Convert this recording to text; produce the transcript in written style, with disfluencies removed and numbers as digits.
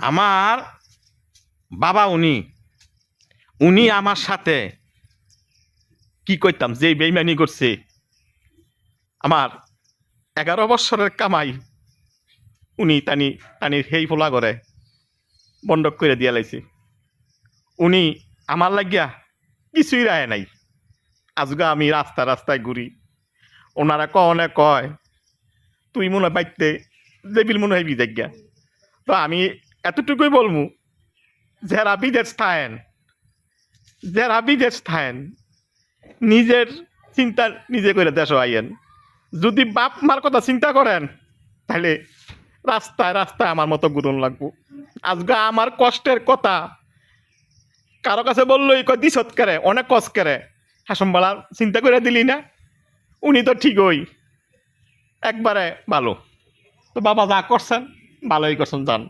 আমার বাবা উনি উনি আমার সাথে কি করতাম যে বেইমানি করছে। আমার 11 বৎসরের কামাই উনি টানি টানি সেই ফোলা করে বন্ধক করে দিয়া লাইছে। উনি আমার লাগিয়া কিছুই রায় নাই। আজকে আমি রাস্তা রাস্তায় ঘুরি, ওনারা অনেক কয় তুই মনে হয় বাইতে দেবিল মনে হয় বিজাজ্ঞা। তো আমি এতটুকুই বলবো, যারা বিদেশ থাকেন নিজের চিন্তা নিজে করে দেশ আইয়েন। যদি বাপ মার কথা চিন্তা করেন তাহলে রাস্তায় রাস্তায় আমার মতো গুরুন লাগবো। আজকে আমার কষ্টের কথা কারো কাছে বললো এই কয় দিছত করে অনেক কষ্ট করে হাসমবালার চিন্তা করে দিলি না। উনি তো ঠিকই একবারে ভালো। তো বাবা যা করছেন ভালোই করছেন, যান।